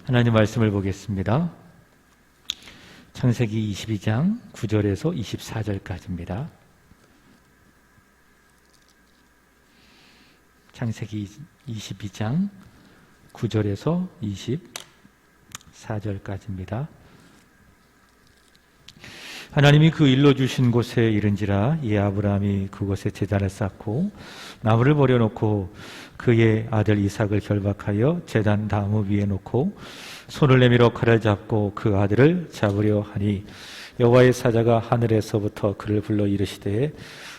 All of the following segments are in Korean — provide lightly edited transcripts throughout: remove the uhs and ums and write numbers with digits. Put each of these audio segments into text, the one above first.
하나님 말씀을 보겠습니다. 창세기 22장 9절에서 24절까지입니다. 창세기 22장 9절에서 24절까지입니다. 하나님이 그 일러 주신 곳에 이른지라 이에 아브라함이 그곳에 제단을 쌓고 나무를 버려놓고 그의 아들 이삭을 결박하여 제단 나무 위에 놓고 손을 내밀어 칼을 잡고 그 아들을 잡으려 하니 여호와의 사자가 하늘에서부터 그를 불러 이르시되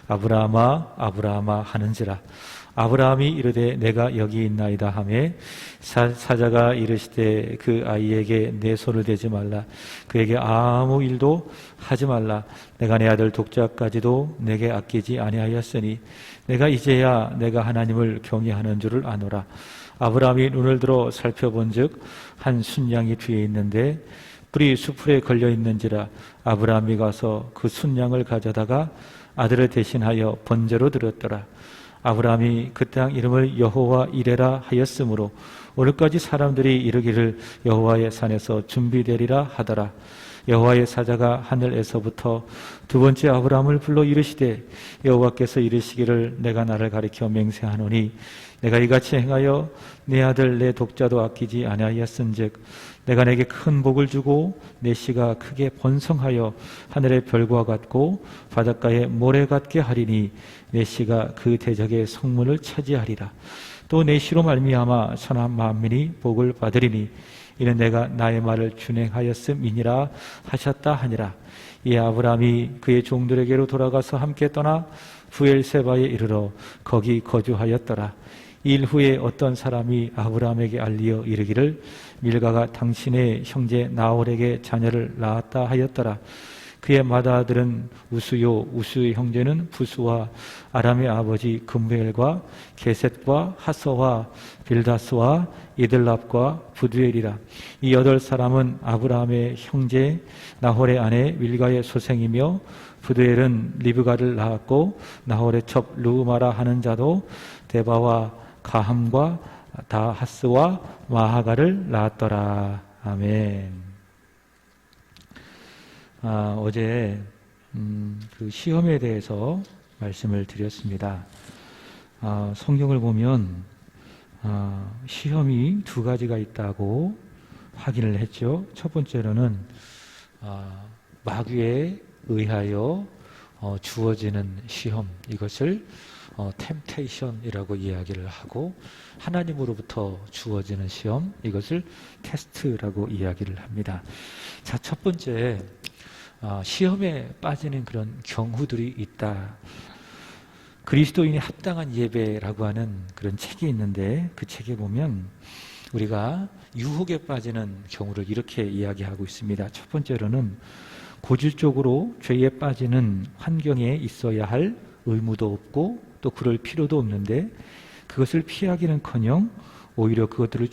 아브라함아 아브라함아 하는지라. 아브라함이 이르되 내가 여기 있나이다 하매 사자가 이르시되 그 아이에게 내 손을 대지 말라. 그에게 아무 일도 하지 말라. 내가 내 아들 독자까지도 내게 아끼지 아니하였으니 내가 이제야 내가 하나님을 경외하는 줄을 아노라. 아브라함이 눈을 들어 살펴본즉 한 순양이 뒤에 있는데 뿔이 수풀에 걸려 있는지라. 아브라함이 가서 그 순양을 가져다가 아들을 대신하여 번제로 드렸더라. 아브라함이 그 땅 이름을 여호와 이레라 하였으므로 오늘까지 사람들이 이르기를 여호와의 산에서 준비되리라 하더라. 여호와의 사자가 하늘에서부터 두 번째 아브라함을 불러 이르시되 여호와께서 이르시기를 내가 나를 가리켜 맹세하노니 내가 이같이 행하여 내 아들 내 독자도 아끼지 아니하였은즉 내가 내게 큰 복을 주고 내 씨가 크게 번성하여 하늘의 별과 같고 바닷가의 모래 같게 하리니 내 씨가 그 대적의 성문을 차지하리라. 또 내 씨로 말미암아 천하 만민이 복을 받으리니 이는 내가 나의 말을 준행하였음이니라 하셨다 하니라. 이에 아브라함이 그의 종들에게로 돌아가서 함께 떠나 부엘세바에 이르러 거기 거주하였더라. 일 후에 어떤 사람이 아브라함에게 알리어 이르기를 밀가가 당신의 형제 나홀에게 자녀를 낳았다 하였더라. 그의 맏아들은 우수요 우수의 형제는 부수와 아람의 아버지 금무엘과 게셋과 하서와 빌다스와 이들랍과 부두엘이라. 이 8사람은 아브라함의 형제 나홀의 아내 밀가의 소생이며 부두엘은 리브가를 낳았고 나홀의 첩 르우마라 하는 자도 데바와 가함과 다하스와 마하가를 낳았더라. 아멘. 어제 그 시험에 대해서 말씀을 드렸습니다. 성경을 보면 시험이 두 가지가 있다고 확인을 했죠. 첫 번째로는 마귀에 의하여 주어지는 시험, 이것을 템테이션이라고 이야기를 하고, 하나님으로부터 주어지는 시험, 이것을 테스트라고 이야기를 합니다. 자, 첫 번째, 시험에 빠지는 그런 경우들이 있다. 그리스도인이 합당한 예배라고 하는 그런 책이 있는데 그 책에 보면 우리가 유혹에 빠지는 경우를 이렇게 이야기하고 있습니다. 첫 번째로는 고질적으로 죄에 빠지는 환경에 있어야 할 의무도 없고 또 그럴 필요도 없는데 그것을 피하기는커녕 오히려 그것들을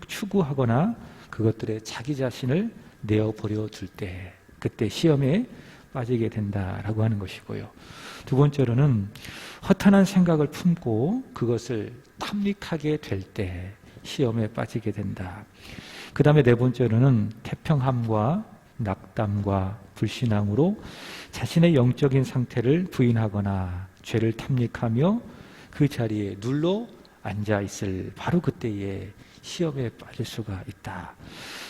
추구하거나 그것들에 자기 자신을 내어버려 줄 때, 그때 시험에 빠지게 된다라고 하는 것이고요. 두 번째로는 허탄한 생각을 품고 그것을 탐닉하게 될 때 시험에 빠지게 된다. 그 다음에 네 번째로는 태평함과 낙담과 불신앙으로 자신의 영적인 상태를 부인하거나 죄를 탐닉하며 그 자리에 눌러 앉아 있을 바로 그때에 시험에 빠질 수가 있다.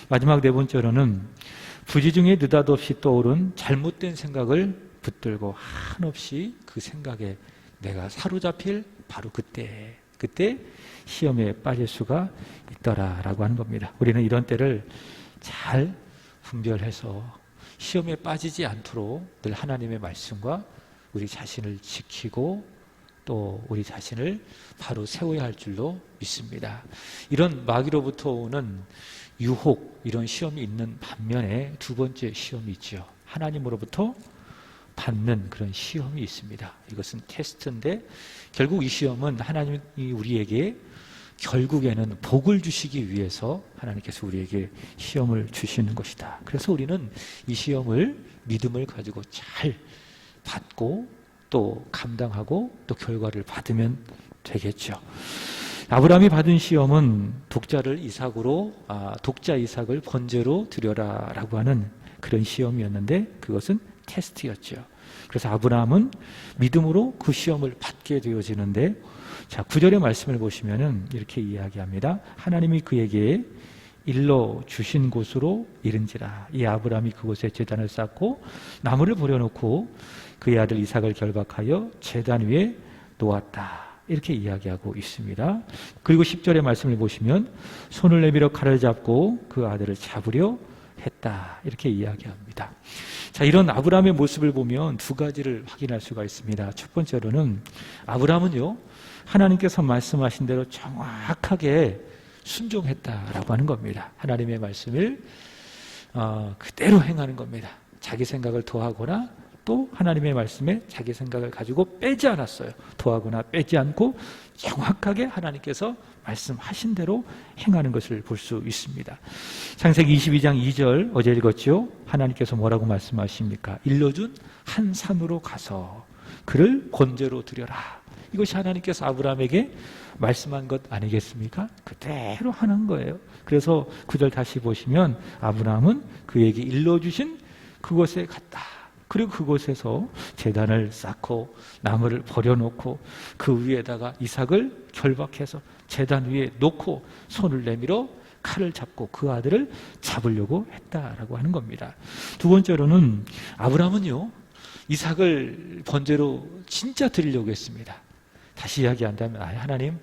마지막 네 번째로는 부지중에 느닷없이 떠오른 잘못된 생각을 붙들고 한없이 그 생각에 내가 사로잡힐 바로 그때 시험에 빠질 수가 있더라라고 하는 겁니다. 우리는 이런 때를 잘 분별해서 시험에 빠지지 않도록 늘 하나님의 말씀과 우리 자신을 지키고 또 우리 자신을 바로 세워야 할 줄로 믿습니다. 이런 마귀로부터 오는 유혹, 이런 시험이 있는 반면에 두 번째 시험이 있죠. 하나님으로부터 받는 그런 시험이 있습니다. 이것은 테스트인데 결국 이 시험은 하나님이 우리에게 결국에는 복을 주시기 위해서 하나님께서 우리에게 시험을 주시는 것이다. 그래서 우리는 이 시험을 믿음을 가지고 잘 받고 또 감당하고 또 결과를 받으면 되겠죠. 아브라함이 받은 시험은 독자 이삭을 번제로 드려라라고 하는 그런 시험이었는데 그것은 테스트였죠. 그래서 아브라함은 믿음으로 그 시험을 받게 되어지는데, 자, 9절의 말씀을 보시면은 이렇게 이야기합니다. 하나님이 그에게 일러 주신 곳으로 이른지라. 이 아브라함이 그곳에 제단을 쌓고 나무를 버려놓고 그의 아들 이삭을 결박하여 제단 위에 놓았다. 이렇게 이야기하고 있습니다. 그리고 10절의 말씀을 보시면 손을 내밀어 칼을 잡고 그 아들을 잡으려 했다. 이렇게 이야기합니다. 자, 이런 아브라함의 모습을 보면 두 가지를 확인할 수가 있습니다. 첫 번째로는 아브라함은요, 하나님께서 말씀하신 대로 정확하게 순종했다라고 하는 겁니다. 하나님의 말씀을 그대로 행하는 겁니다. 자기 생각을 더하거나 또 하나님의 말씀에 자기 생각을 가지고 빼지 않았어요. 더하거나 빼지 않고 정확하게 하나님께서 말씀하신 대로 행하는 것을 볼 수 있습니다. 창세기 22장 2절 어제 읽었죠? 하나님께서 뭐라고 말씀하십니까? 일러준 한 산으로 가서 그를 번제로 드려라. 이것이 하나님께서 아브라함에게 말씀한 것 아니겠습니까? 그대로 하는 거예요. 그래서 9절 다시 보시면 아브라함은 그에게 일러주신 그곳에 갔다. 그리고 그곳에서 제단을 쌓고 나무를 버려놓고 그 위에다가 이삭을 결박해서 제단 위에 놓고 손을 내밀어 칼을 잡고 그 아들을 잡으려고 했다라고 하는 겁니다. 두 번째로는 아브라함은요, 이삭을 번제로 진짜 드리려고 했습니다. 다시 이야기한다면, 하나님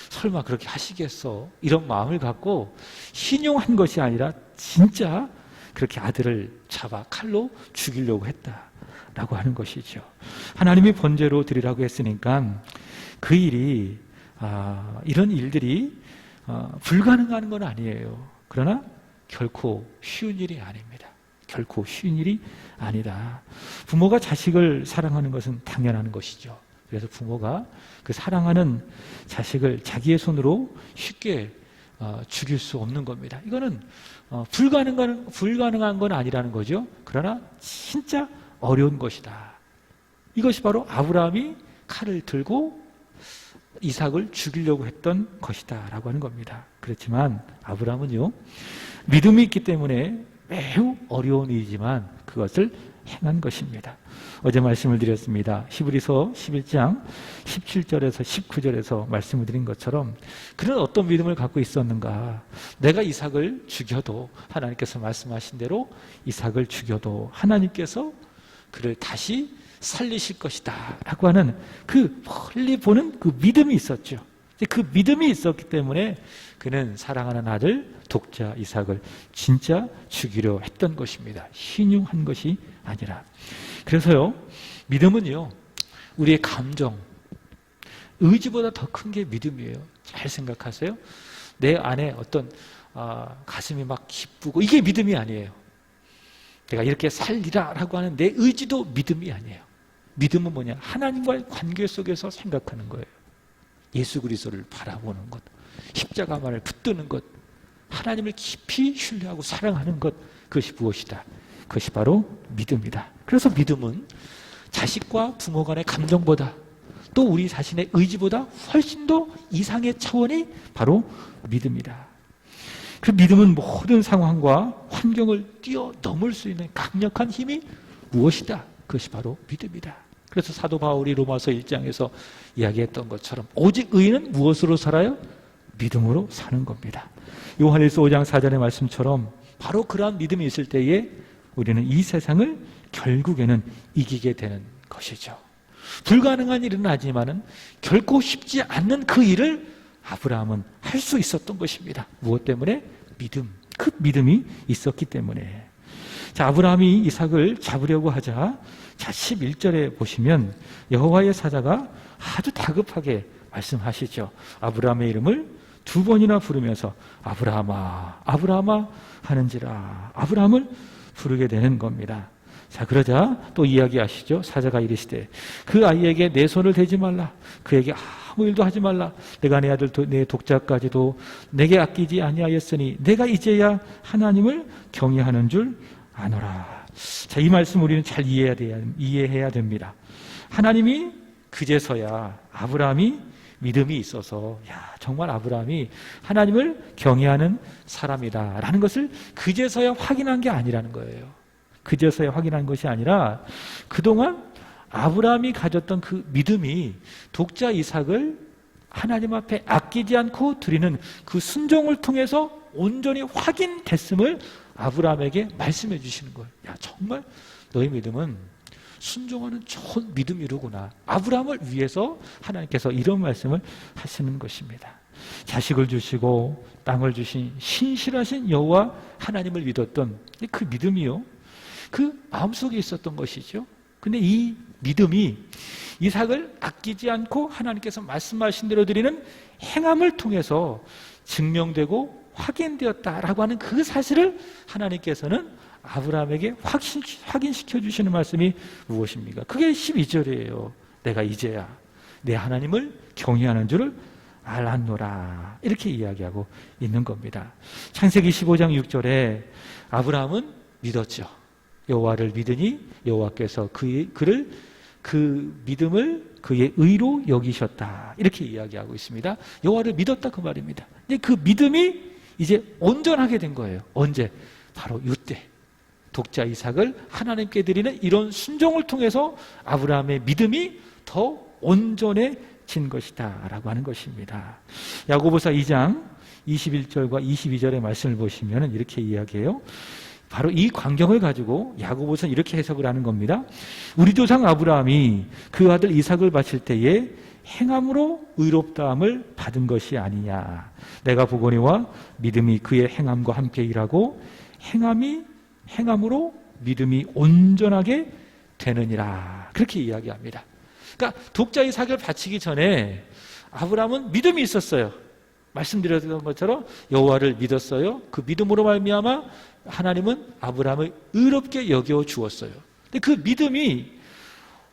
설마 그렇게 하시겠어? 이런 마음을 갖고 신용한 것이 아니라 진짜 그렇게 아들을 잡아 칼로 죽이려고 했다라고 하는 것이죠. 하나님이 번제로 드리라고 했으니까 그 일이 이런 일들이 불가능한 건 아니에요. 그러나 결코 쉬운 일이 아닙니다. 결코 쉬운 일이 아니다. 부모가 자식을 사랑하는 것은 당연한 것이죠. 그래서 부모가 그 사랑하는 자식을 자기의 손으로 쉽게 죽일 수 없는 겁니다. 이거는 불가능한 건 아니라는 거죠. 그러나 진짜 어려운 것이다. 이것이 바로 아브라함이 칼을 들고 이삭을 죽이려고 했던 것이다 라고 하는 겁니다. 그렇지만 아브라함은요, 믿음이 있기 때문에 매우 어려운 일이지만 그것을 행한 것입니다. 어제 말씀을 드렸습니다. 히브리서 11장 17절에서 19절에서 말씀을 드린 것처럼 그는 어떤 믿음을 갖고 있었는가? 내가 이삭을 죽여도, 하나님께서 말씀하신 대로 이삭을 죽여도 하나님께서 그를 다시 살리실 것이다 라고 하는 그 멀리 보는 그 믿음이 있었죠. 그 믿음이 있었기 때문에 그는 사랑하는 아들 독자 이삭을 진짜 죽이려 했던 것입니다. 신용한 것이 아니라. 그래서요, 믿음은요, 우리의 감정, 의지보다 더 큰 게 믿음이에요. 잘 생각하세요. 내 안에 어떤 가슴이 막 기쁘고, 이게 믿음이 아니에요. 내가 이렇게 살리라 라고 하는 내 의지도 믿음이 아니에요. 믿음은 뭐냐? 하나님과의 관계 속에서 생각하는 거예요. 예수 그리스도를 바라보는 것, 십자가만을 붙드는 것, 하나님을 깊이 신뢰하고 사랑하는 것, 그것이 무엇이다? 그것이 바로 믿음이다. 그래서 믿음은 자식과 부모 간의 감정보다, 또 우리 자신의 의지보다 훨씬 더 이상의 차원이 바로 믿음이다. 그 믿음은 모든 상황과 환경을 뛰어넘을 수 있는 강력한 힘이 무엇이다? 그것이 바로 믿음이다. 그래서 사도 바울이 로마서 1장에서 이야기했던 것처럼 오직 의인은 무엇으로 살아요? 믿음으로 사는 겁니다. 요한일서 5장 4절의 말씀처럼 바로 그러한 믿음이 있을 때에 우리는 이 세상을 결국에는 이기게 되는 것이죠. 불가능한 일은 아니지만은 결코 쉽지 않는 그 일을 아브라함은 할 수 있었던 것입니다. 무엇 때문에? 믿음. 그 믿음이 있었기 때문에. 자, 아브라함이 이삭을 잡으려고 하자, 자, 11절에 보시면 여호와의 사자가 아주 다급하게 말씀하시죠. 아브라함의 이름을 두 번이나 부르면서 아브라함아, 아브라함아 하는지라 아브라함을 부르게 되는 겁니다. 자, 그러자 또 이야기하시죠. 사자가 이르시되 그 아이에게 내 손을 대지 말라. 그에게 아무 일도 하지 말라. 내가 내 아들 내 독자까지도 내게 아끼지 아니하였으니 내가 이제야 하나님을 경외하는 줄 아노라. 자, 이 말씀 우리는 잘 이해해야 됩니다. 하나님이 그제서야 아브라함이 믿음이 있어서 정말 아브라함이 하나님을 경외하는 사람이다라는 것을 그제서야 확인한 게 아니라는 거예요. 그제서야 확인한 것이 아니라 그동안 아브라함이 가졌던 그 믿음이 독자 이삭을 하나님 앞에 아끼지 않고 드리는 그 순종을 통해서 온전히 확인됐음을 아브라함에게 말씀해 주시는 거예요. 정말 너의 믿음은 순종하는 좋은 믿음이로구나. 아브라함을 위해서 하나님께서 이런 말씀을 하시는 것입니다. 자식을 주시고 땅을 주신 신실하신 여호와 하나님을 믿었던 그 믿음이요, 그 마음속에 있었던 것이죠. 근데 이 믿음이 이삭을 아끼지 않고 하나님께서 말씀하신 대로 드리는 행함을 통해서 증명되고 확인되었다라고 하는 그 사실을 하나님께서는 아브라함에게 확인시켜 주시는 말씀이 무엇입니까? 그게 12절이에요. 내가 이제야 내 하나님을 경외하는 줄을 알았노라. 이렇게 이야기하고 있는 겁니다. 창세기 15장 6절에 아브라함은 믿었죠. 여호와를 믿으니 여호와께서 그를 그 믿음을 그의 의로 여기셨다. 이렇게 이야기하고 있습니다. 여호와를 믿었다 그 말입니다. 근데 그 믿음이 이제 온전하게 된 거예요. 언제? 바로 이때 독자 이삭을 하나님께 드리는 이런 순종을 통해서 아브라함의 믿음이 더 온전해진 것이다 라고 하는 것입니다. 야고보서 2장 21절과 22절의 말씀을 보시면 이렇게 이야기해요. 바로 이 광경을 가지고 야고보서는 이렇게 해석을 하는 겁니다. 우리 조상 아브라함이 그 아들 이삭을 바칠 때에 행함으로 의롭다함을 받은 것이 아니냐. 내가 보거니와 믿음이 그의 행함과 함께 일하고 행함으로 믿음이 온전하게 되느니라. 그렇게 이야기합니다. 그러니까 독자 이삭을 바치기 전에 아브라함은 믿음이 있었어요. 말씀드렸던 것처럼 여호와를 믿었어요. 그 믿음으로 말미암아 하나님은 아브라함을 의롭게 여겨 주었어요. 근데 그 믿음이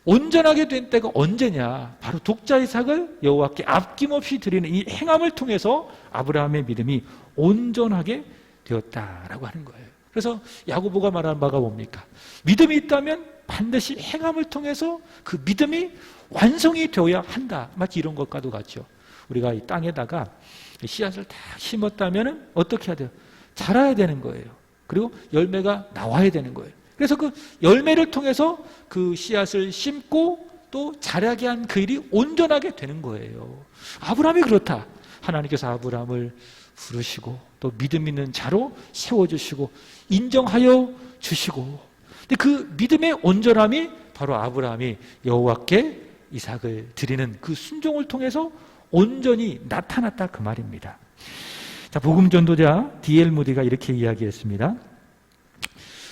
온전하게 된 때가 언제냐? 바로 독자 이삭을 여호와께 아낌없이 드리는 이 행함을 통해서 아브라함의 믿음이 온전하게 되었다라고 하는 거예요. 그래서 야고보가 말하는 바가 뭡니까? 믿음이 있다면 반드시 행함을 통해서 그 믿음이 완성이 되어야 한다. 마치 이런 것과도 같죠. 우리가 이 땅에다가 씨앗을 다 심었다면 어떻게 해야 돼요? 자라야 되는 거예요. 그리고 열매가 나와야 되는 거예요. 그래서 그 열매를 통해서 그 씨앗을 심고 또 자라게 한 그 일이 온전하게 되는 거예요. 아브라함이 그렇다. 하나님께서 아브라함을 부르시고 또 믿음 있는 자로 세워주시고 인정하여 주시고, 근데 그 믿음의 온전함이 바로 아브라함이 여호와께 이삭을 드리는 그 순종을 통해서 온전히 나타났다 그 말입니다. 자, 복음 전도자 D.L. 무디가 이렇게 이야기했습니다.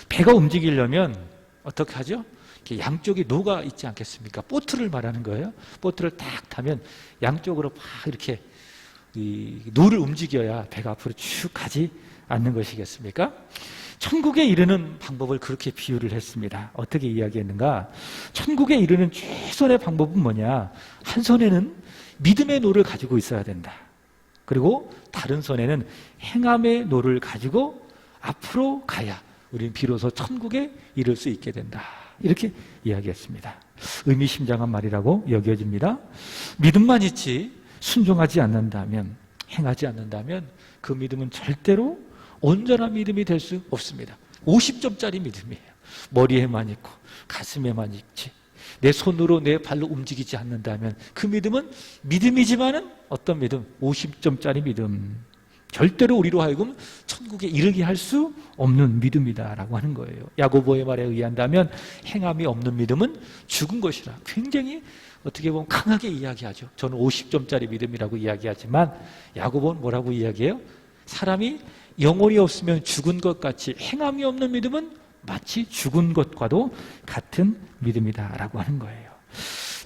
배가 움직이려면 어떻게 하죠? 이렇게 양쪽에 노가 있지 않겠습니까? 보트를 말하는 거예요. 보트를 딱 타면 양쪽으로 막 이렇게 이 노를 움직여야 배가 앞으로 쭉 가지 않는 것이겠습니까? 천국에 이르는 방법을 그렇게 비유를 했습니다. 어떻게 이야기했는가? 천국에 이르는 최선의 방법은 뭐냐? 한 손에는 믿음의 노를 가지고 있어야 된다. 그리고 다른 손에는 행함의 노를 가지고 앞으로 가야 우리는 비로소 천국에 이를 수 있게 된다. 이렇게 이야기했습니다. 의미심장한 말이라고 여겨집니다. 믿음만 있지 순종하지 않는다면, 행하지 않는다면 그 믿음은 절대로 온전한 믿음이 될 수 없습니다. 50점짜리 믿음이에요. 머리에만 있고 가슴에만 있지 내 손으로 내 발로 움직이지 않는다면 그 믿음은 믿음이지만은 어떤 믿음? 50점짜리 믿음. 절대로 우리로 하여금 천국에 이르게 할 수 없는 믿음이다라고 하는 거예요. 야고보의 말에 의한다면 행함이 없는 믿음은 죽은 것이라 굉장히 어떻게 보면 강하게 이야기하죠. 저는 50점짜리 믿음이라고 이야기하지만 야고보는 뭐라고 이야기해요? 사람이 영혼이 없으면 죽은 것 같이 행함이 없는 믿음은 마치 죽은 것과도 같은 믿음이다라고 하는 거예요.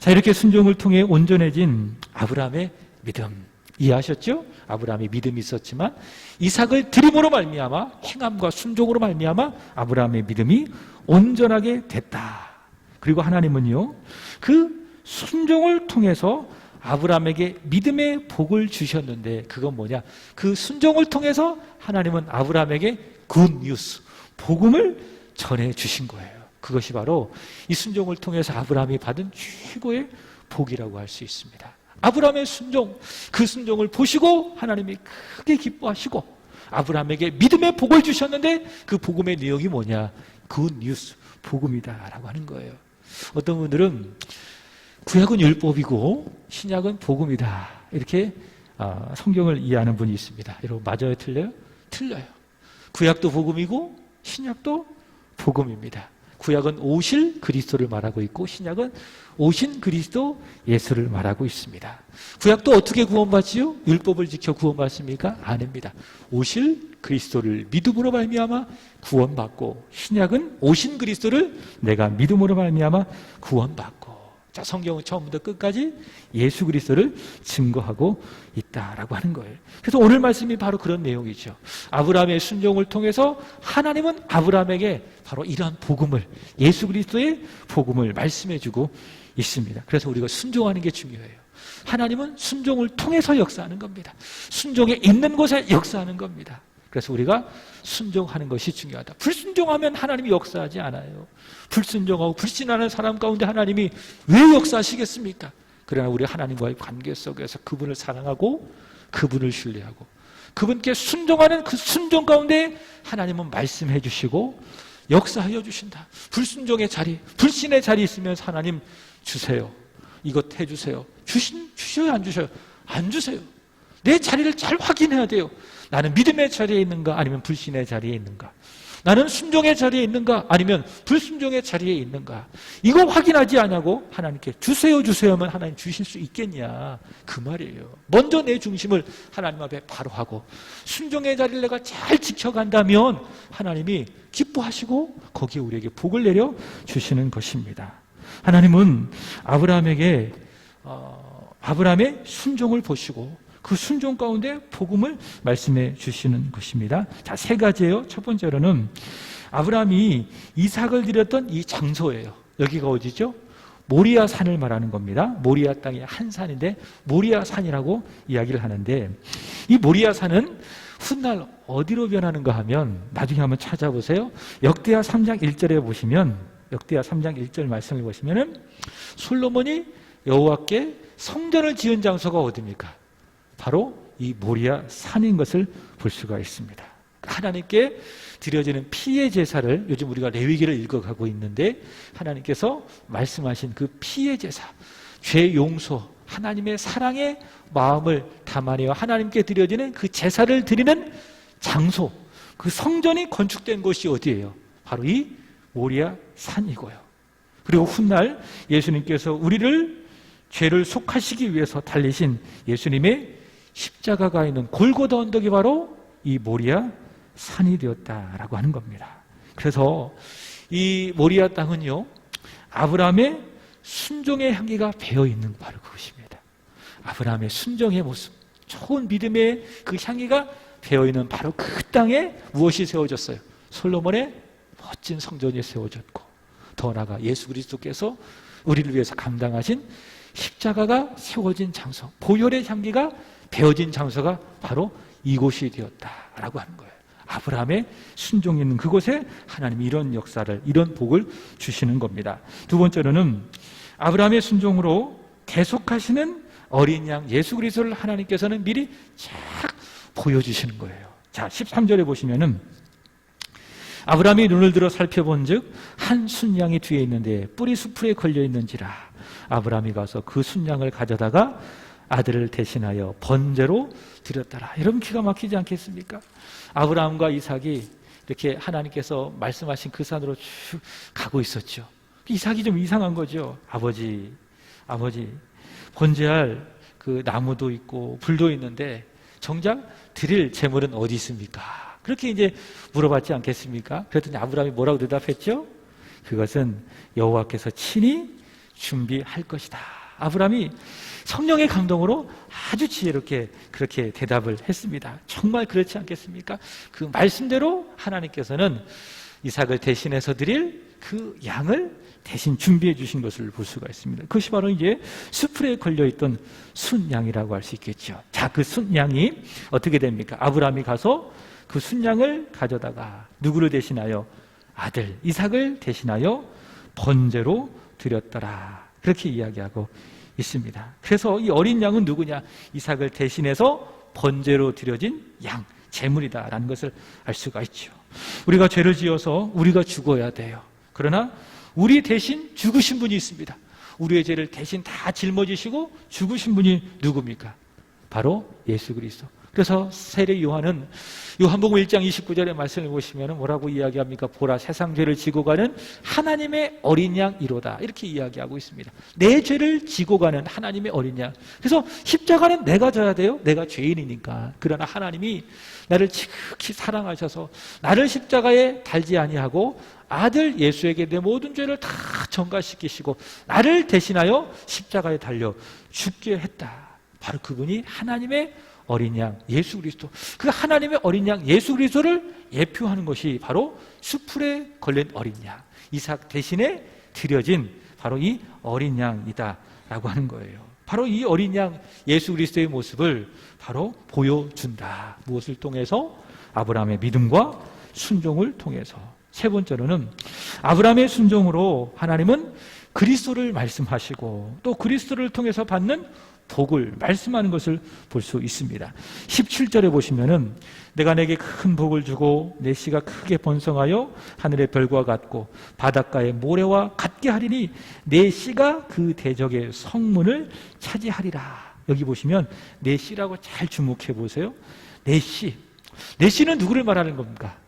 자, 이렇게 순종을 통해 온전해진 아브라함의 믿음 이해하셨죠? 아브라함이 믿음이 있었지만 이삭을 드림으로 말미암아 행함과 순종으로 말미암아 아브라함의 믿음이 온전하게 됐다. 그리고 하나님은요, 그 순종을 통해서 아브라함에게 믿음의 복을 주셨는데 그건 뭐냐? 그 순종을 통해서 하나님은 아브라함에게 굿 뉴스, 복음을 전해 주신 거예요. 그것이 바로 이 순종을 통해서 아브라함이 받은 최고의 복이라고 할 수 있습니다. 아브라함의 순종, 그 순종을 보시고 하나님이 크게 기뻐하시고 아브라함에게 믿음의 복을 주셨는데 그 복음의 내용이 뭐냐? 굿 뉴스, 복음이다라고 하는 거예요. 어떤 분들은 구약은 율법이고 신약은 복음이다 이렇게 성경을 이해하는 분이 있습니다. 여러분 맞아요? 틀려요? 틀려요. 구약도 복음이고 신약도 복음입니다. 구약은 오실 그리스도를 말하고 있고 신약은 오신 그리스도 예수를 말하고 있습니다. 구약도 어떻게 구원받지요? 율법을 지켜 구원받습니까? 아닙니다. 오실 그리스도를 믿음으로 말미암아 구원받고 신약은 오신 그리스도를 내가 믿음으로 말미암아 구원받고 자, 성경은 처음부터 끝까지 예수 그리스도를 증거하고 있다라고 하는 거예요. 그래서 오늘 말씀이 바로 그런 내용이죠. 아브라함의 순종을 통해서 하나님은 아브라함에게 바로 이러한 복음을 예수 그리스도의 복음을 말씀해주고 있습니다. 그래서 우리가 순종하는 게 중요해요. 하나님은 순종을 통해서 역사하는 겁니다. 순종에 있는 곳에 역사하는 겁니다. 그래서 우리가 순종하는 것이 중요하다. 불순종하면 하나님이 역사하지 않아요. 불순종하고 불신하는 사람 가운데 하나님이 왜 역사하시겠습니까? 그러나 우리 하나님과의 관계 속에서 그분을 사랑하고 그분을 신뢰하고 그분께 순종하는 그 순종 가운데 하나님은 말씀해 주시고 역사하여 주신다. 불순종의 자리, 불신의 자리 있으면 하나님 주세요. 이것 해주세요. 주셔요? 안 주셔요? 안 주세요. 내 자리를 잘 확인해야 돼요. 나는 믿음의 자리에 있는가 아니면 불신의 자리에 있는가? 나는 순종의 자리에 있는가 아니면 불순종의 자리에 있는가? 이거 확인하지 않냐고 하나님께 주세요 하면 하나님 주실 수 있겠냐? 그 말이에요. 먼저 내 중심을 하나님 앞에 바로 하고 순종의 자리를 내가 잘 지켜간다면 하나님이 기뻐하시고 거기에 우리에게 복을 내려 주시는 것입니다. 하나님은 아브라함의 순종을 보시고 그 순종 가운데 복음을 말씀해 주시는 것입니다. 자, 세 가지예요. 첫 번째로는 아브라함이 이삭을 드렸던 이 장소예요. 여기가 어디죠? 모리아 산을 말하는 겁니다. 모리아 땅의 한 산인데 모리아 산이라고 이야기를 하는데 이 모리아 산은 훗날 어디로 변하는가 하면 나중에 한번 찾아보세요. 역대하 3장 1절에 보시면 역대하 3장 1절 말씀을 보시면은 솔로몬이 여호와께 성전을 지은 장소가 어디입니까? 바로 이 모리아 산인 것을 볼 수가 있습니다. 하나님께 드려지는 피의 제사를 요즘 우리가 레위기를 읽어가고 있는데 하나님께서 말씀하신 그 피의 제사, 죄 용서, 하나님의 사랑의 마음을 담아내어 하나님께 드려지는 그 제사를 드리는 장소, 그 성전이 건축된 곳이 어디예요? 바로 이 모리아 산이고요. 그리고 훗날 예수님께서 우리를 죄를 속하시기 위해서 달리신 예수님의 십자가가 있는 골고다 언덕이 바로 이 모리아 산이 되었다라고 하는 겁니다. 그래서 이 모리아 땅은요, 아브라함의 순종의 향기가 배어있는 바로 그것입니다. 아브라함의 순종의 모습, 좋은 믿음의 그 향기가 배어있는 바로 그 땅에 무엇이 세워졌어요? 솔로몬의 멋진 성전이 세워졌고 더 나아가 예수 그리스도께서 우리를 위해서 감당하신 십자가가 세워진 장소, 보혈의 향기가 배어진 장소가 바로 이곳이 되었다라고 하는 거예요. 아브라함의 순종이 있는 그곳에 하나님이 이런 역사를, 이런 복을 주시는 겁니다. 두 번째로는 아브라함의 순종으로 계속하시는 어린 양 예수 그리스도를 하나님께서는 미리 쫙 보여주시는 거예요. 자, 13절에 보시면은 아브라함이 눈을 들어 살펴본즉 한 순양이 뒤에 있는데 뿔이 수풀에 걸려 있는지라 아브라함이 가서 그 순양을 가져다가 아들을 대신하여 번제로 드렸더라. 여러분 기가 막히지 않겠습니까? 아브라함과 이삭이 이렇게 하나님께서 말씀하신 그 산으로 쭉 가고 있었죠. 이삭이 좀 이상한 거죠. 아버지 번제할 그 나무도 있고 불도 있는데 정작 드릴 제물은 어디 있습니까? 그렇게 이제 물어봤지 않겠습니까? 그랬더니 아브라함이 뭐라고 대답했죠? 그것은 여호와께서 친히 준비할 것이다. 아브라함이 성령의 감동으로 아주 지혜롭게 그렇게 대답을 했습니다. 정말 그렇지 않겠습니까? 그 말씀대로 하나님께서는 이삭을 대신해서 드릴 그 양을 대신 준비해 주신 것을 볼 수가 있습니다. 그것이 바로 이제 수풀에 걸려있던 순양이라고 할 수 있겠죠. 자, 그 순양이 어떻게 됩니까? 아브라함이 가서 그 순양을 가져다가 누구를 대신하여? 아들 이삭을 대신하여 번제로 드렸더라. 그렇게 이야기하고 있습니다. 그래서 이 어린 양은 누구냐? 이삭을 대신해서 번제로 드려진 양, 제물이다라는 것을 알 수가 있죠. 우리가 죄를 지어서 우리가 죽어야 돼요. 그러나 우리 대신 죽으신 분이 있습니다. 우리의 죄를 대신 다 짊어지시고 죽으신 분이 누굽니까? 바로 예수 그리스도. 그래서 세례 요한은 요한복음 1장 29절의 말씀을 보시면 뭐라고 이야기합니까? 보라, 세상 죄를 지고 가는 하나님의 어린 양이로다, 이렇게 이야기하고 있습니다. 내 죄를 지고 가는 하나님의 어린 양. 그래서 십자가는 내가 져야 돼요. 내가 죄인이니까. 그러나 하나님이 나를 지극히 사랑하셔서 나를 십자가에 달지 아니하고 아들 예수에게 내 모든 죄를 다 전가시키시고 나를 대신하여 십자가에 달려 죽게 했다. 바로 그분이 하나님의 어린 양 예수 그리스도. 그 하나님의 어린 양 예수 그리스도를 예표하는 것이 바로 수풀에 걸린 어린 양, 이삭 대신에 드려진 바로 이 어린 양이다 라고 하는 거예요. 바로 이 어린 양 예수 그리스도의 모습을 바로 보여준다. 무엇을 통해서? 아브라함의 믿음과 순종을 통해서. 세 번째로는 아브라함의 순종으로 하나님은 그리스도를 말씀하시고 또 그리스도를 통해서 받는 복을 말씀하는 것을 볼 수 있습니다. 17절에 보시면은 내가 내게 큰 복을 주고 내 씨가 크게 번성하여 하늘의 별과 같고 바닷가의 모래와 같게 하리니 내 씨가 그 대적의 성문을 차지하리라. 여기 보시면 내 씨라고 잘 주목해 보세요. 내 씨. 내 씨는 누구를 말하는 겁니까?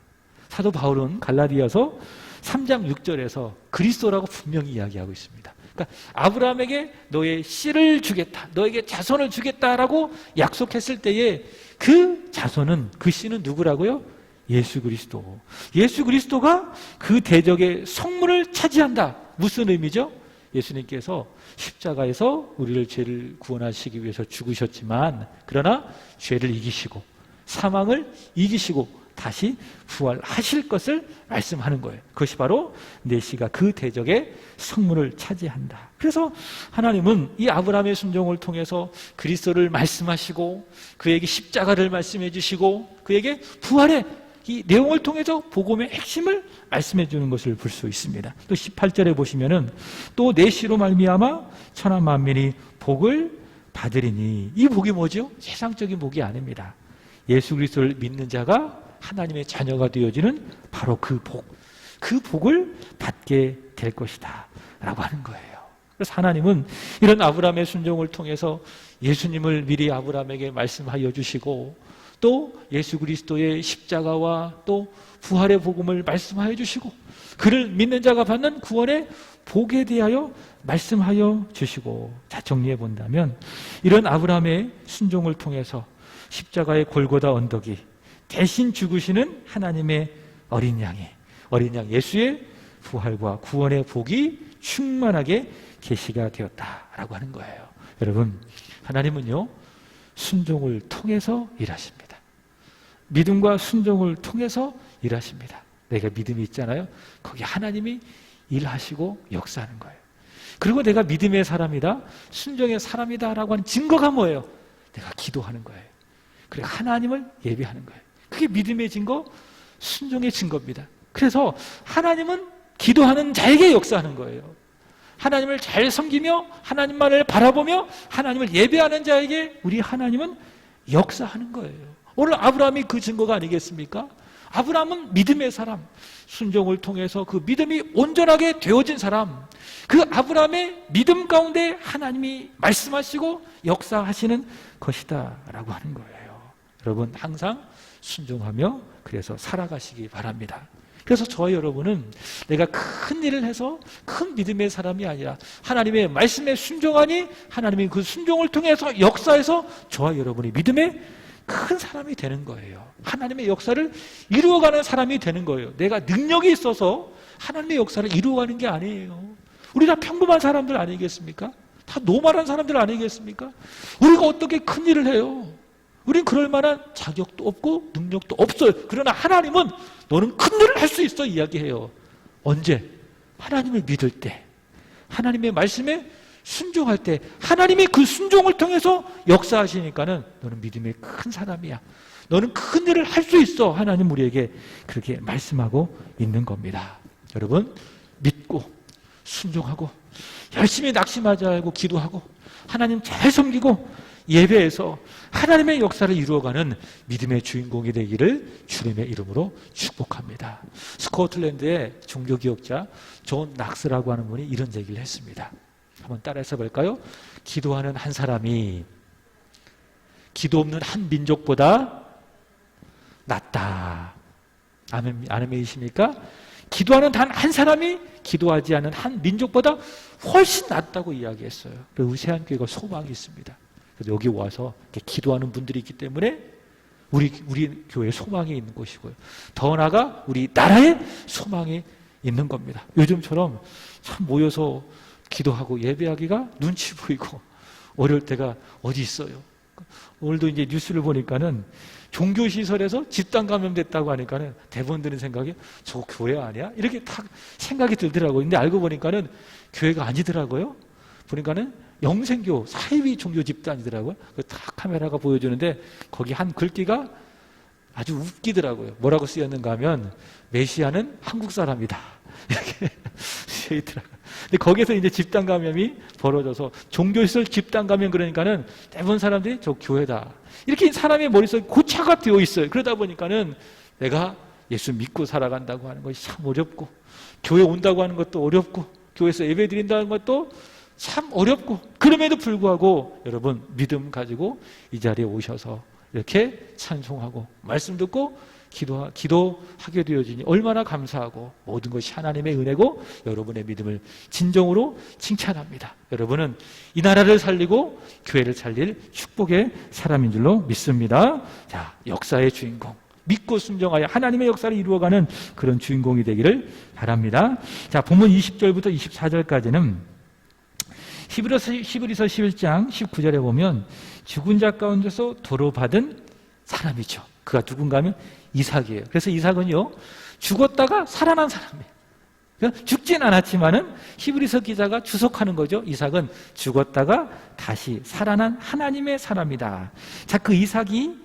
사도 바울은 갈라디아서 3장 6절에서 그리스도라고 분명히 이야기하고 있습니다. 그러니까 아브라함에게 너의 씨를 주겠다, 너에게 자손을 주겠다라고 약속했을 때에 그 자손은, 그 씨는 누구라고요? 예수 그리스도. 예수 그리스도가 그 대적의 성문을 차지한다. 무슨 의미죠? 예수님께서 십자가에서 우리를 죄를 구원하시기 위해서 죽으셨지만 그러나 죄를 이기시고 사망을 이기시고 다시 부활하실 것을 말씀하는 거예요. 그것이 바로 내 씨가 그 대적의 성문을 차지한다. 그래서 하나님은 이 아브라함의 순종을 통해서 그리스도를 말씀하시고 그에게 십자가를 말씀해 주시고 그에게 부활의 이 내용을 통해서 복음의 핵심을 말씀해 주는 것을 볼 수 있습니다. 또 18절에 보시면은 또 내 씨로 말미암아 천하 만민이 복을 받으리니, 이 복이 뭐죠? 세상적인 복이 아닙니다. 예수 그리스도를 믿는 자가 하나님의 자녀가 되어지는 바로 그 복을 받게 될 것이다 라고 하는 거예요. 그래서 하나님은 이런 아브라함의 순종을 통해서 예수님을 미리 아브라함에게 말씀하여 주시고 또 예수 그리스도의 십자가와 또 부활의 복음을 말씀하여 주시고 그를 믿는 자가 받는 구원의 복에 대하여 말씀하여 주시고, 자, 정리해 본다면 이런 아브라함의 순종을 통해서 십자가의 골고다 언덕이 대신 죽으시는 하나님의 어린 양 예수의 부활과 구원의 복이 충만하게 계시가 되었다라고 하는 거예요. 여러분, 하나님은요 순종을 통해서 일하십니다. 믿음과 순종을 통해서 일하십니다. 내가 믿음이 있잖아요. 거기 하나님이 일하시고 역사하는 거예요. 그리고 내가 믿음의 사람이다, 순종의 사람이다라고 하는 증거가 뭐예요? 내가 기도하는 거예요. 그리고 하나님을 예배하는 거예요. 그게 믿음의 증거, 순종의 증거입니다. 그래서 하나님은 기도하는 자에게 역사하는 거예요. 하나님을 잘 섬기며 하나님만을 바라보며 하나님을 예배하는 자에게 우리 하나님은 역사하는 거예요. 오늘 아브라함이 그 증거가 아니겠습니까? 아브라함은 믿음의 사람, 순종을 통해서 그 믿음이 온전하게 되어진 사람, 그 아브라함의 믿음 가운데 하나님이 말씀하시고 역사하시는 것이다 라고 하는 거예요. 여러분, 항상 순종하며 그래서 살아가시기 바랍니다. 그래서 저와 여러분은 내가 큰 일을 해서 큰 믿음의 사람이 아니라 하나님의 말씀에 순종하니 하나님이 그 순종을 통해서 역사해서 저와 여러분이 믿음의 큰 사람이 되는 거예요. 하나님의 역사를 이루어가는 사람이 되는 거예요. 내가 능력이 있어서 하나님의 역사를 이루어가는 게 아니에요. 우리 다 평범한 사람들 아니겠습니까? 다 노말한 사람들 아니겠습니까? 우리가 어떻게 큰 일을 해요? 우린 그럴 만한 자격도 없고 능력도 없어요. 그러나 하나님은 너는 큰 일을 할 수 있어 이야기해요. 언제? 하나님을 믿을 때, 하나님의 말씀에 순종할 때, 하나님이 그 순종을 통해서 역사하시니까는 너는 믿음의 큰 사람이야, 너는 큰 일을 할 수 있어. 하나님 우리에게 그렇게 말씀하고 있는 겁니다. 여러분, 믿고 순종하고 열심히 낙심하지 말고 기도하고 하나님 잘 섬기고 예배에서 하나님의 역사를 이루어가는 믿음의 주인공이 되기를 주님의 이름으로 축복합니다. 스코틀랜드의 종교기억자 존 낙스라고 하는 분이 이런 얘기를 했습니다. 한번 따라해서 볼까요? 기도하는 한 사람이 기도 없는 한 민족보다 낫다. 아멘이십니까? 기도하는 단 한 사람이 기도하지 않은 한 민족보다 훨씬 낫다고 이야기했어요. 그래서 세안교회가 소망이 있습니다. 그래서 여기 와서 이렇게 기도하는 분들이 있기 때문에 우리 교회에 소망이 있는 것이고요. 더 나아가 우리 나라에 소망이 있는 겁니다. 요즘처럼 참 모여서 기도하고 예배하기가 눈치 보이고 어려울 때가 어디 있어요. 오늘도 이제 뉴스를 보니까는 종교시설에서 집단 감염됐다고 하니까는 대부분 드는 생각이 저 교회 아니야? 이렇게 딱 생각이 들더라고요. 근데 알고 보니까는 교회가 아니더라고요. 보니까는 영생교 사이비 종교 집단이더라고요. 딱 카메라가 보여주는데 거기 한 글귀가 아주 웃기더라고요. 뭐라고 쓰였는가 하면 메시아는 한국 사람이다. 이렇게 쓰여 있더라고요. 근데 거기서 이제 집단 감염이 벌어져서 종교시설 집단 감염 그러니까는 대부분 사람들이 저 교회다. 이렇게 사람의 머릿속에 고착화 되어 있어요. 그러다 보니까는 내가 예수 믿고 살아간다고 하는 것이 참 어렵고 교회 온다고 하는 것도 어렵고 교회에서 예배 드린다는 것도 참 어렵고 그럼에도 불구하고 여러분 믿음 가지고 이 자리에 오셔서 이렇게 찬송하고 말씀 듣고 기도하게 되어지니 얼마나 감사하고 모든 것이 하나님의 은혜고 여러분의 믿음을 진정으로 칭찬합니다. 여러분은 이 나라를 살리고 교회를 살릴 축복의 사람인 줄로 믿습니다. 자, 역사의 주인공 믿고 순종하여 하나님의 역사를 이루어가는 그런 주인공이 되기를 바랍니다. 자, 본문 20절부터 24절까지는 히브리서 11장 19절에 보면 죽은 자 가운데서 도로받은 사람이죠. 그가 누군가 하면 이삭이에요. 그래서 이삭은요 죽었다가 살아난 사람이에요. 죽진 않았지만은 히브리서 기자가 주석하는 거죠. 이삭은 죽었다가 다시 살아난 하나님의 사람이다. 자, 그 이삭이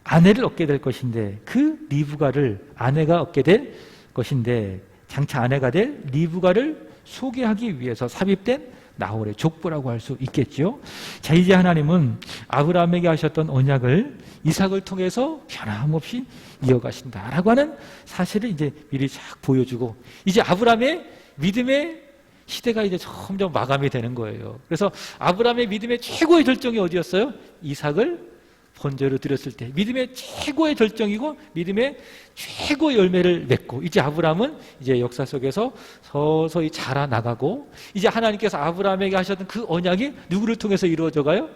아내를 얻게 될 것인데 그 리브가를 아내가 얻게 될 것인데 장차 아내가 될 리브가를 소개하기 위해서 삽입된 나홀의 족보라고 할 수 있겠죠. 자, 이제 하나님은 아브라함에게 하셨던 언약을 이삭을 통해서 변함없이 이어가신다라고 하는 사실을 이제 미리 쫙 보여주고 이제 아브라함의 믿음의 시대가 이제 점점 마감이 되는 거예요. 그래서 아브라함의 믿음의 최고의 절정이 어디였어요? 이삭을 번제로 드렸을 때 믿음의 최고의 절정이고 믿음의 최고의 열매를 맺고 이제 아브라함은 이제 역사 속에서 서서히 자라나가고 이제 하나님께서 아브라함에게 하셨던 그 언약이 누구를 통해서 이루어져 가요?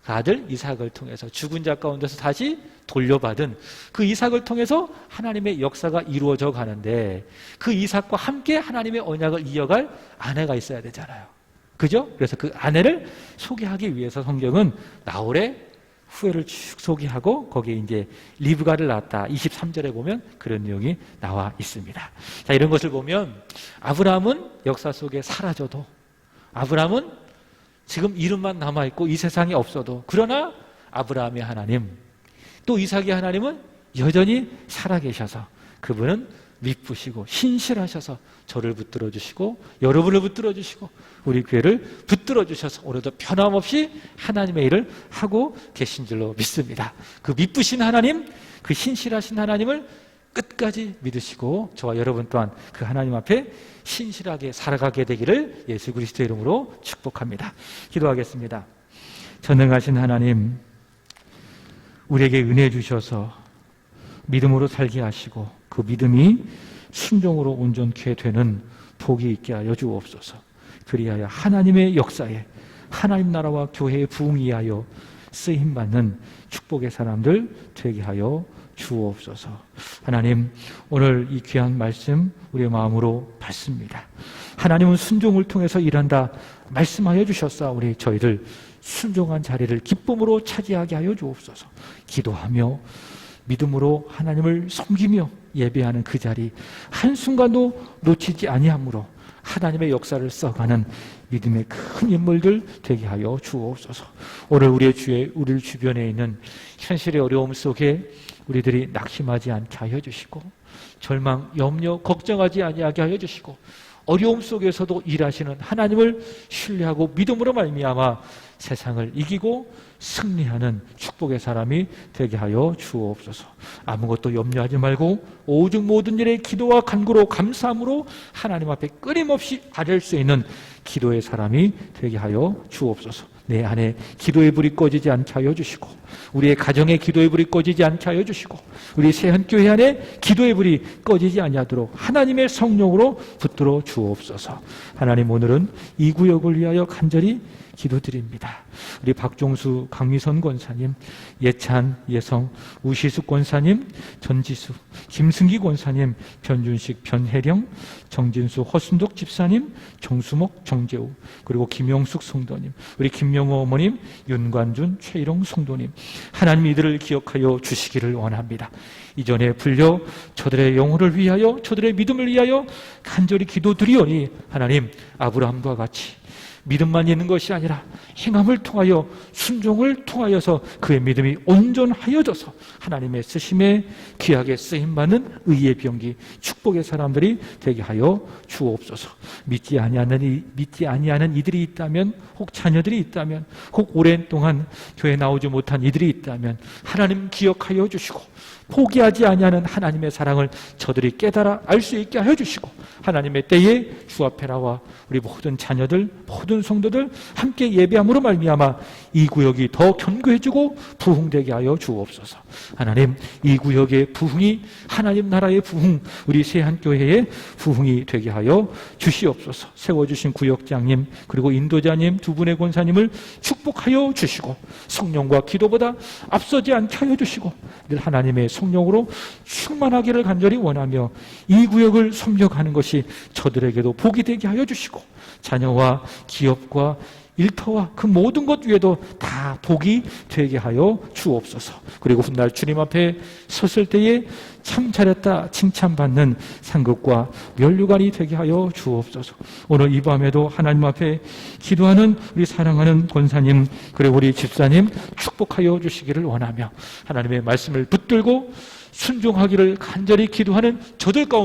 그 아들 이삭을 통해서 죽은 자 가운데서 다시 돌려받은 그 이삭을 통해서 하나님의 역사가 이루어져 가는데 그 이삭과 함께 하나님의 언약을 이어갈 아내가 있어야 되잖아요. 그죠? 그래서 그 아내를 소개하기 위해서 성경은 나홀의 후회를 쭉 소개하고 거기에 이제 리브가를 낳았다. 23절에 보면 그런 내용이 나와 있습니다. 자, 이런 것을 보면 아브라함은 역사 속에 사라져도 아브라함은 지금 이름만 남아있고 이 세상에 없어도 그러나 아브라함의 하나님 또 이삭의 하나님은 여전히 살아계셔서 그분은 미쁘시고 신실하셔서 저를 붙들어 주시고 여러분을 붙들어 주시고 우리 교회를 붙들어 주셔서 오늘도 변함없이 하나님의 일을 하고 계신 줄로 믿습니다. 그 미쁘신 하나님, 그 신실하신 하나님을 끝까지 믿으시고 저와 여러분 또한 그 하나님 앞에 신실하게 살아가게 되기를 예수 그리스도의 이름으로 축복합니다. 기도하겠습니다. 전능하신 하나님, 우리에게 은혜 주셔서 믿음으로 살게 하시고 그 믿음이 순종으로 온전케 되는 복이 있게 하여 주옵소서. 그리하여 하나님의 역사에 하나님 나라와 교회의 부흥이 하여 쓰임받는 축복의 사람들 되게 하여 주옵소서. 하나님, 오늘 이 귀한 말씀 우리의 마음으로 받습니다. 하나님은 순종을 통해서 일한다 말씀하여 주셨사오니 저희들 순종한 자리를 기쁨으로 차지하게 하여 주옵소서. 기도하며 믿음으로 하나님을 섬기며 예배하는 그 자리 한순간도 놓치지 아니하므로 하나님의 역사를 써가는 믿음의 큰 인물들 되게 하여 주옵소서. 오늘 우리 주변에 있는 현실의 어려움 속에 우리들이 낙심하지 않게 하여 주시고 절망, 염려, 걱정하지 아니하게 하여 주시고 어려움 속에서도 일하시는 하나님을 신뢰하고 믿음으로 말미암아 세상을 이기고 승리하는 축복의 사람이 되게 하여 주옵소서. 아무것도 염려하지 말고 오직 모든 일에 기도와 간구로 감사함으로 하나님 앞에 끊임없이 아뢰을 수 있는 기도의 사람이 되게 하여 주옵소서. 내 안에 기도의 불이 꺼지지 않게 하여 주시고, 우리의 가정에 기도의 불이 꺼지지 않게 하여 주시고, 우리 세한교회 안에 기도의 불이 꺼지지 아니하도록 하나님의 성령으로 붙들어 주옵소서. 하나님, 오늘은 이 구역을 위하여 간절히 기도드립니다. 우리 박종수, 강미선 권사님, 예찬, 예성, 우시숙 권사님, 전지수, 김승기 권사님, 변준식, 변혜령, 정진수, 허순덕 집사님, 정수목, 정재우, 그리고 김용숙 성도님, 우리 김명호 어머님, 윤관준, 최일홍 성도님, 하나님 이들을 기억하여 주시기를 원합니다. 이전에 불려 저들의 영혼을 위하여, 저들의 믿음을 위하여 간절히 기도드리오니 하나님, 아브라함과 같이 믿음만 있는 것이 아니라 행함을 통하여, 순종을 통하여서 그의 믿음이 온전하여져서 하나님의 쓰심에 귀하게 쓰임받는 의의 병기, 축복의 사람들이 되게 하여 주옵소서. 믿지 아니하는 이들이 있다면, 혹 자녀들이 있다면, 혹 오랜 동안 교회 나오지 못한 이들이 있다면 하나님 기억하여 주시고, 포기하지 아니하는 하나님의 사랑을 저들이 깨달아 알 수 있게 하여 주시고, 하나님의 때에 주 앞에 나와 우리 모든 자녀들, 모든 성도들 함께 예배함으로 말미암아 이 구역이 더 견고해지고 부흥되게 하여 주옵소서. 하나님, 이 구역의 부흥이 하나님 나라의 부흥, 우리 세한교회의 부흥이 되게 하여 주시옵소서. 세워주신 구역장님, 그리고 인도자님 두 분의 권사님을 축복하여 주시고, 성령과 기도보다 앞서지 않게 하여 주시고, 늘 하나님의 성령으로 충만하기를 간절히 원하며 이 구역을 섬겨가는 것이 저들에게도 복이 되게 하여 주시고, 자녀와 기업과 일터와 그 모든 것 위에도 다 복이 되게 하여 주옵소서. 그리고 훗날 주님 앞에 섰을 때에 참 잘했다 칭찬받는 상급과 면류관이 되게 하여 주옵소서. 오늘 이 밤에도 하나님 앞에 기도하는 우리 사랑하는 권사님, 그리고 우리 집사님 축복하여 주시기를 원하며 하나님의 말씀을 붙들고 순종하기를 간절히 기도하는 저들 가운데